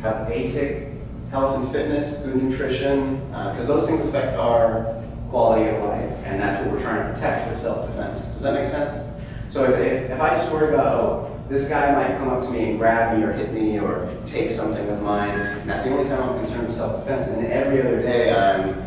have basic health and fitness, good nutrition, because those things affect our quality of life, and that's what we're trying to protect with self-defense. Does that make sense? So if I just worry about, oh, this guy might come up to me and grab me or hit me or take something of mine, and that's the only time I'm concerned with self-defense, and then every other day I'm,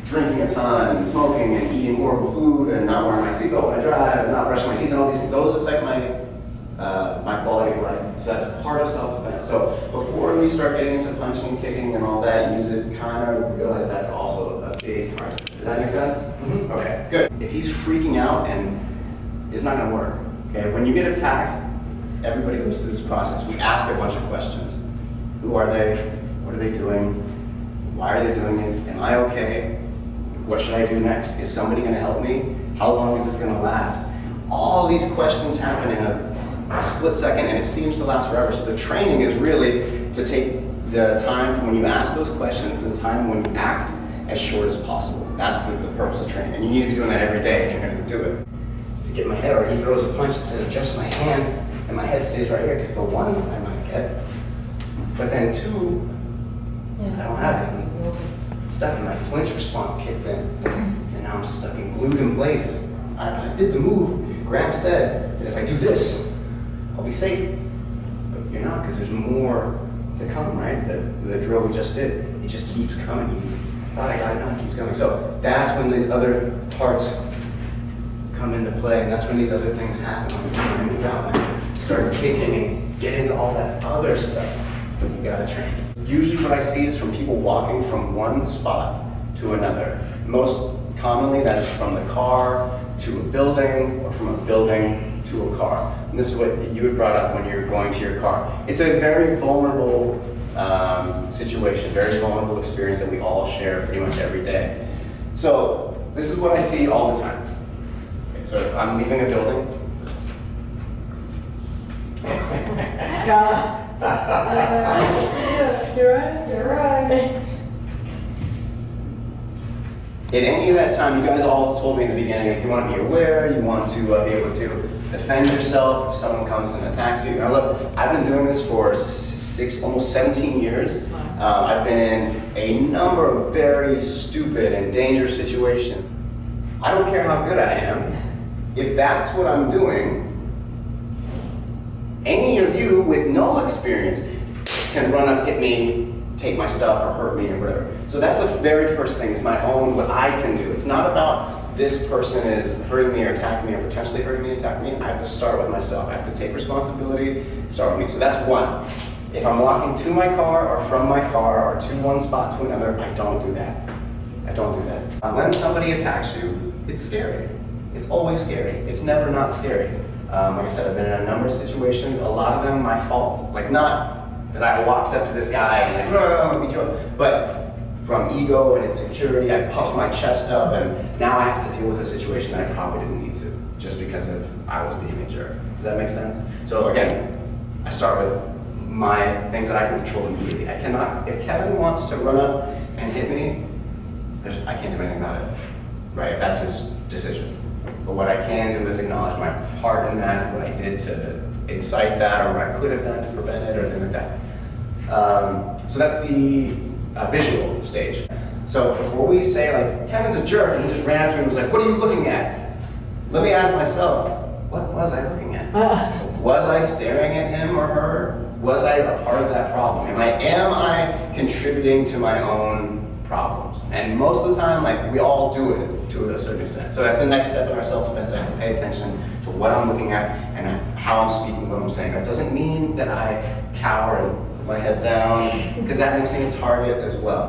drinking a ton, and smoking, and eating horrible food, and not wearing my seatbelt when I drive, and not brushing my teeth, and all these things, those affect my quality of life. So that's part of self-defense. So before we start getting into punching and kicking and all that, you need to kind of realize that's also a big part. Does that make sense? Mm-hmm. Okay, good. If he's freaking out, and it's not going to work. Okay, when you get attacked, everybody goes through this process. We ask a bunch of questions. Who are they? What are they doing? Why are they doing it? Am I okay? What should I do next? Is somebody going to help me? How long is this going to last? All these questions happen in a split second, and it seems to last forever. So the training is really to take the time from when you ask those questions to the time when you act as short as possible. That's the purpose of training. And you need to be doing that every day if you're going to do it. To get my head, or he throws a punch and says, adjust my hand, and my head stays right here, because the one I might get, but then two, I don't have it. Stuck in my flinch response kicked in, and now I'm stuck and glued in place. I did the move. Grahm said that if I do this, I'll be safe. But you're not, because there's more to come, right? The drill we just did, it just keeps coming. You thought I got it, no, it keeps coming. So that's when these other parts come into play, and that's when these other things happen. When you move out and start kicking and get into all that other stuff, but you gotta train. Usually what I see is from people walking from one spot to another. Most commonly that's from the car to a building, or from a building to a car. And this is what you had brought up when you're going to your car. It's a very vulnerable situation, very vulnerable experience that we all share pretty much every day. So this is what I see all the time. Okay, so if I'm leaving a building, You're right. at any of that time, you guys all told me in the beginning, you want to be aware, you want to be able to defend yourself if someone comes and attacks you. Now look, I've been doing this for almost 17 years. I've been in a number of very stupid and dangerous situations. I don't care how good I am. If that's what I'm doing, any of you with no experience can run up, hit me, take my stuff, or hurt me, or whatever. So that's the very first thing, is my own, what I can do. It's not about this person is hurting me or attacking me or potentially hurting me, attacking me. I have to start with myself. I have to take responsibility, start with me. So that's one. If I'm walking to my car or from my car or to one spot to another, I don't do that. I don't do that. When somebody attacks you, it's scary. It's always scary. It's never not scary. Like I said, I've been in a number of situations, a lot of them my fault. Like, not that I walked up to this guy and like, I'm gonna beat you up, but from ego and insecurity, I puffed my chest up, and now I have to deal with a situation that I probably didn't need to, just because I was being a jerk. Does that make sense? So again, I start with my things that I can control immediately. I cannot, if Kevin wants to run up and hit me, I can't do anything about it, right? If that's his decision. But what I can do is acknowledge my part in that, what I did to incite that, or what I could have done to prevent it, or things like that. So that's the visual stage. So before we say, like, Kevin's a jerk, and he just ran up to me and was like, what are you looking at? Let me ask myself, what was I looking at? Was I staring at him or her? Was I a part of that problem? Am I contributing to my own problems? And most of the time, like, we all do it to a certain extent. So that's the next step in our self-defense. I have to pay attention to what I'm looking at and how I'm speaking, what I'm saying. That doesn't mean that I cower and put my head down, because that makes me a target as well.